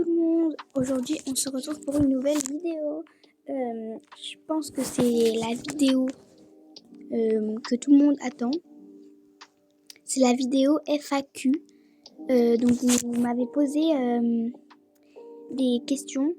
tout le monde, aujourd'hui on se retrouve pour une nouvelle vidéo. Je pense que c'est la vidéo que tout le monde attend. C'est la vidéo FAQ. Donc vous m'avez posé des questions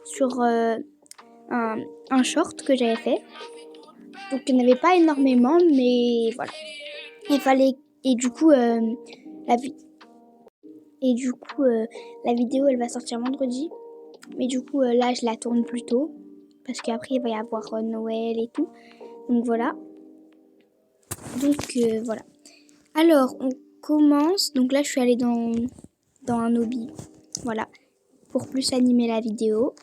sur un short que j'avais fait. Donc il n'y en avait pas énormément, mais voilà. Il fallait et du coup la vidéo elle va sortir vendredi. Mais du coup là je la tourne plus tôt parce qu'après il va y avoir Noël et tout. Donc voilà. Voilà. Alors on commence. Donc là je suis allée dans un hobby. Voilà. Pour plus animer la vidéo.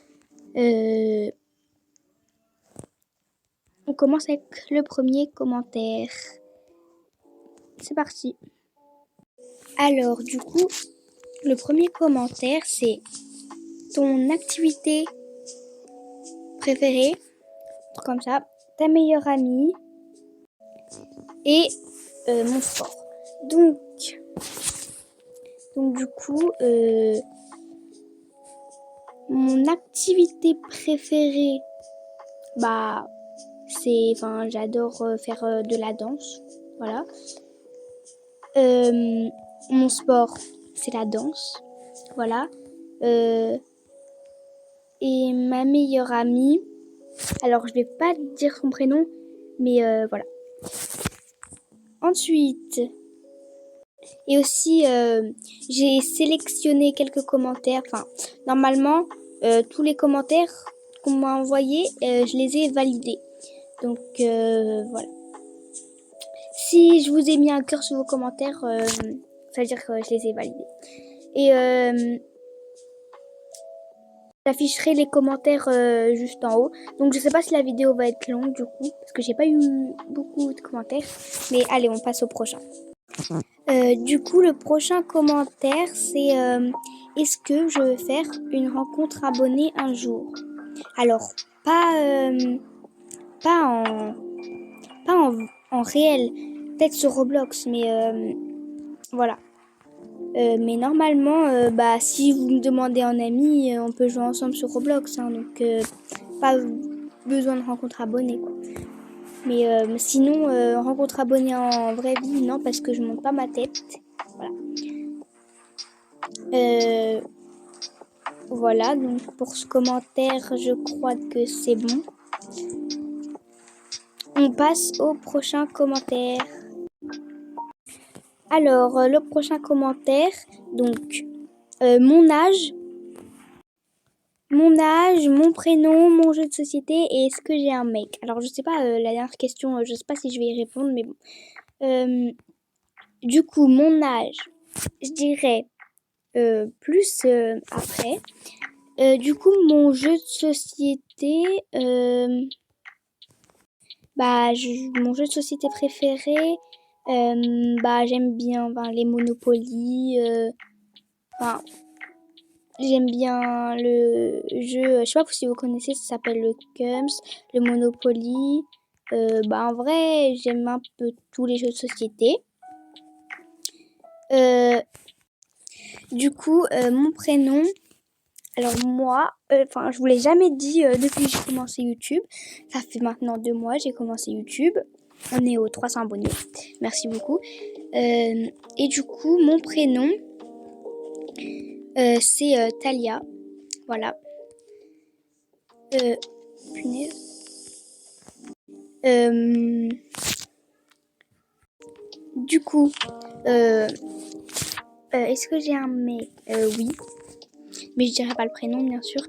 On commence avec le premier commentaire. C'est parti. Alors du coup le premier commentaire c'est ton activité préférée, comme ça, ta meilleure amie et mon sport. Donc du coup, mon activité préférée, j'adore faire de la danse, voilà. Mon sport, c'est la danse, voilà. Et ma meilleure amie, alors je vais pas dire son prénom, mais voilà. Ensuite, et aussi j'ai sélectionné quelques commentaires. Enfin, normalement, tous les commentaires qu'on m'a envoyés, je les ai validés. Donc voilà. Si je vous ai mis un cœur sur vos commentaires, ça veut dire que je les ai validés. Et j'afficherai les commentaires juste en haut. Donc je sais pas si la vidéo va être longue du coup, parce que j'ai pas eu beaucoup de commentaires. Mais allez, on passe au prochain. Du coup, le prochain commentaire, c'est est-ce que je veux faire une rencontre abonnée un jour? Alors, pas en réel, peut-être sur Roblox, mais voilà. Mais normalement, si vous me demandez en ami, on peut jouer ensemble sur Roblox, hein, donc pas besoin de rencontre abonnée, quoi. Mais sinon, rencontre abonnée en vraie vie, non, parce que je monte pas ma tête. Voilà. Voilà, donc pour ce commentaire, je crois que c'est bon. On passe au prochain commentaire. Alors, le prochain commentaire, donc, mon âge, mon prénom, mon jeu de société et est-ce que j'ai un mec? Alors, je sais pas, la dernière question, je sais pas si je vais y répondre, mais bon. Du coup, mon âge, je dirais plus après. Du coup, mon jeu de société, mon jeu de société préféré, j'aime bien les Monopoly. J'aime bien le jeu, je sais pas si vous connaissez, ça s'appelle le Cums, le Monopoly. En vrai, j'aime un peu tous les jeux de société. Du coup, mon prénom, alors moi, je vous l'ai jamais dit depuis que j'ai commencé YouTube. Ça fait maintenant 2 mois, j'ai commencé YouTube. On est aux 300 abonnés. Merci beaucoup. Et du coup, mon prénom, c'est Talia. Voilà. Punaise. Du coup, est-ce que j'ai un mec? Oui. Mais je dirais pas le prénom, bien sûr.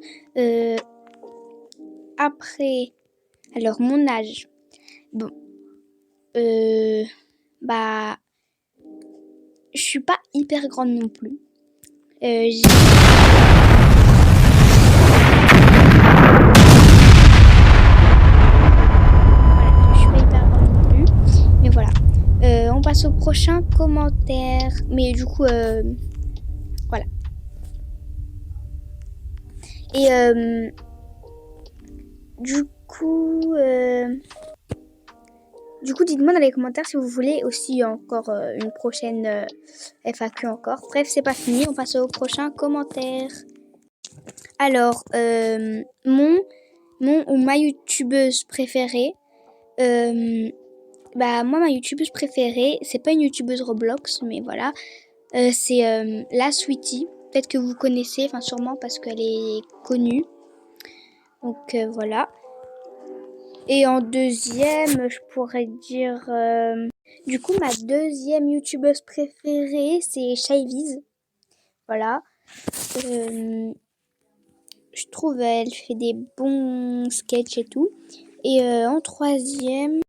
Après, alors mon âge. Bon. Je suis pas hyper grande non plus. Voilà, je suis pas hyper grande non plus. Mais voilà. On passe au prochain commentaire. Mais du coup, voilà. Et du coup, dites-moi dans les commentaires si vous voulez aussi encore une prochaine FAQ encore. Bref, c'est pas fini. On passe au prochain commentaire. Alors, mon ou ma youtubeuse préférée, bah moi ma youtubeuse préférée, c'est pas une youtubeuse Roblox, mais voilà, c'est la Sweetie. Peut-être que vous connaissez, enfin sûrement parce qu'elle est connue. Donc voilà. Et en deuxième, je pourrais dire, du coup ma deuxième youtubeuse préférée, c'est Shyviz. Voilà. Je trouve elle fait des bons sketchs et tout. Et en troisième,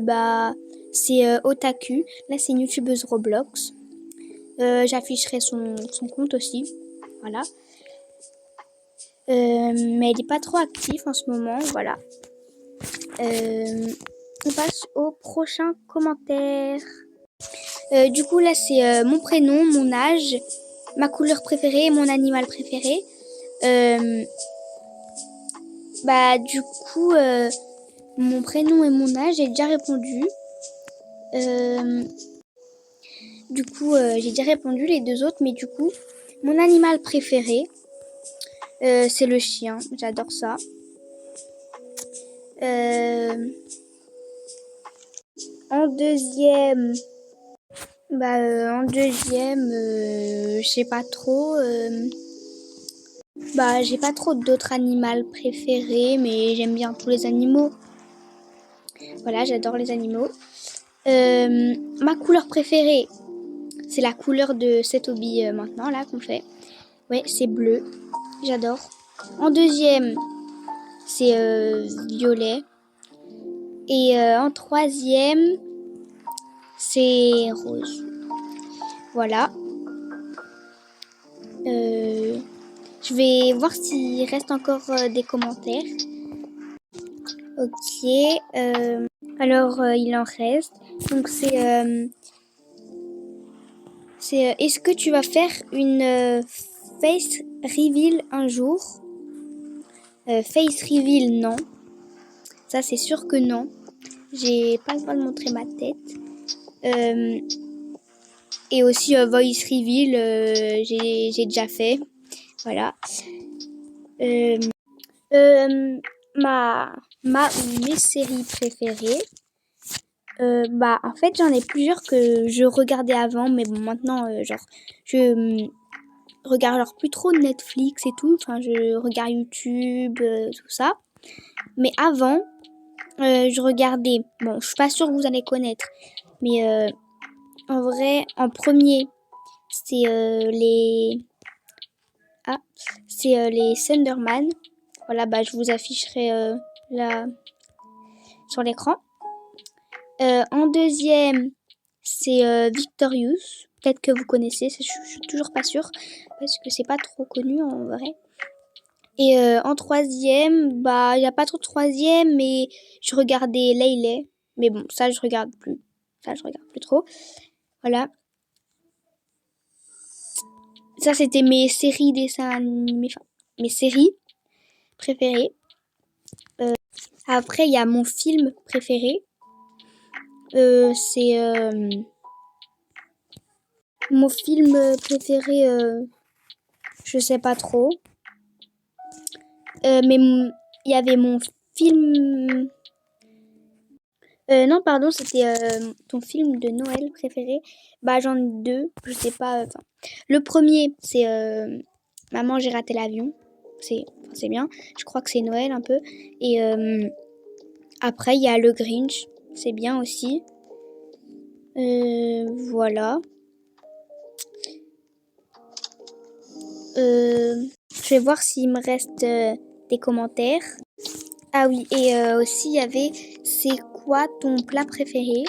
bah c'est Otaku. Là c'est une youtubeuse Roblox. J'afficherai son compte aussi. Voilà. Mais elle n'est pas trop active en ce moment. Voilà. On passe au prochain commentaire. Du coup là c'est mon prénom, mon âge, ma couleur préférée, mon animal préféré. Bah du coup mon prénom et mon âge j'ai déjà répondu. Du coup j'ai déjà répondu les deux autres, mais du coup mon animal préféré c'est le chien, j'adore ça. En deuxième, je sais pas trop. Bah, j'ai pas trop d'autres animaux préférés, mais j'aime bien tous les animaux. Voilà, j'adore les animaux. Ma couleur préférée, c'est la couleur de cet hobby maintenant, là, qu'on fait. Ouais, c'est bleu. J'adore. En deuxième, c'est violet. Et en troisième, c'est rose. Voilà. Je vais voir s'il reste encore des commentaires. Ok. Alors, il en reste. Donc, est-ce que tu vas faire une face reveal un jour? Face reveal, non. Ça, c'est sûr que non. J'ai pas le droit de montrer ma tête. Et aussi, voice reveal, j'ai déjà fait. Voilà. Mes séries préférées. Bah en fait j'en ai plusieurs que je regardais avant, mais bon maintenant je regarde genre plus trop Netflix et tout, enfin je regarde YouTube, tout ça. Mais avant je regardais, bon je suis pas sûre que vous allez connaître, mais en vrai en premier c'est les Thunderman. Voilà, bah je vous afficherai là sur l'écran. En deuxième, c'est Victorious. Peut-être que vous connaissez, je suis toujours pas sûre parce que c'est pas trop connu en vrai. Et en troisième, bah il n'y a pas trop de troisième, mais je regardais Laylee. Mais bon, ça je regarde plus. Ça je regarde plus trop. Voilà. Ça c'était mes séries dessins animés, enfin, mes séries préférées. Après il y a mon film préféré. C'est mon film préféré, je sais pas trop. Mais il y avait mon film. Non, pardon, c'était ton film de Noël préféré. Bah, j'en ai deux, je sais pas. Le premier, c'est Maman, j'ai raté l'avion. C'est bien. Je crois que c'est Noël un peu. Et après, il y a le Grinch. C'est bien aussi. Voilà. Je vais voir s'il me reste des commentaires. Ah oui, et aussi il y avait c'est quoi ton plat préféré?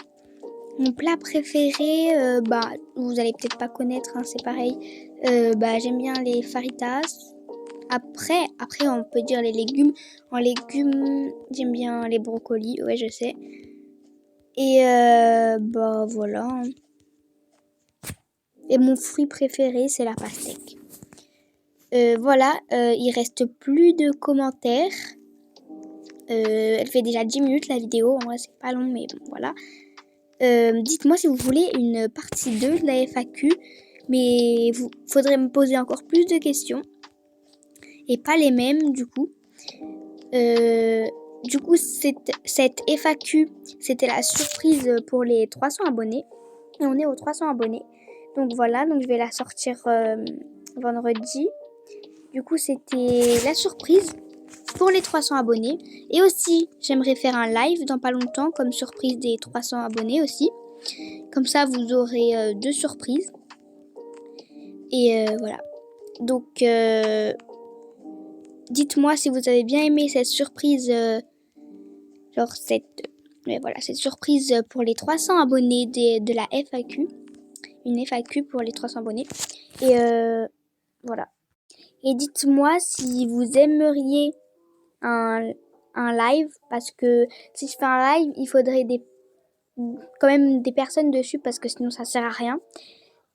Mon plat préféré, bah vous allez peut-être pas connaître, hein, c'est pareil. Bah j'aime bien les faritas. Après on peut dire les légumes. En légumes, j'aime bien les brocolis, ouais je sais. Et bah voilà. Et mon fruit préféré c'est la pastèque. Voilà, il reste plus de commentaires. Elle fait déjà 10 minutes la vidéo, en vrai c'est pas long mais bon voilà. Dites-moi si vous voulez une partie 2 de la FAQ. Mais vous faudrait me poser encore plus de questions. Et pas les mêmes, du coup. Cette FAQ, c'était la surprise pour les 300 abonnés. Et on est aux 300 abonnés. Donc voilà, donc je vais la sortir vendredi. Du coup, c'était la surprise pour les 300 abonnés. Et aussi, j'aimerais faire un live dans pas longtemps comme surprise des 300 abonnés aussi. Comme ça, vous aurez 2 surprises. Et voilà. Donc, dites-moi si vous avez bien aimé cette surprise. Cette surprise pour les 300 abonnés de la FAQ. Une FAQ pour les 300 abonnés. Et voilà. Et dites-moi si vous aimeriez un live, parce que si je fais un live, il faudrait quand même des personnes dessus, parce que sinon ça sert à rien.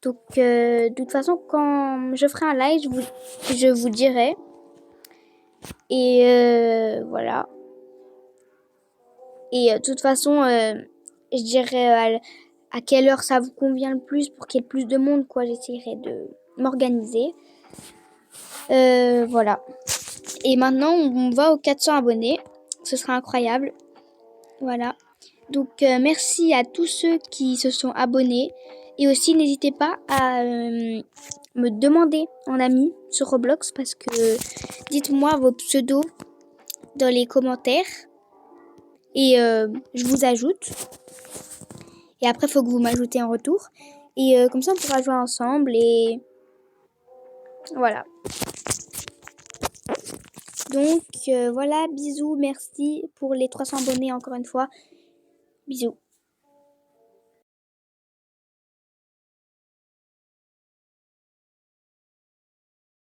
Donc de toute façon, quand je ferai un live, je vous dirai. Et voilà. Et de toute façon, je dirai à quelle heure ça vous convient le plus pour qu'il y ait plus de monde, quoi. J'essaierai de m'organiser. Voilà. Et maintenant, on va aux 400 abonnés. Ce sera incroyable. Voilà. Donc, merci à tous ceux qui se sont abonnés. Et aussi, n'hésitez pas à me demander en ami sur Roblox, parce que dites-moi vos pseudos dans les commentaires. Et je vous ajoute. Et après, il faut que vous m'ajoutez en retour. Et comme ça, on pourra jouer ensemble. Et voilà. Donc voilà, bisous, merci pour les 300 abonnés encore une fois. Bisous.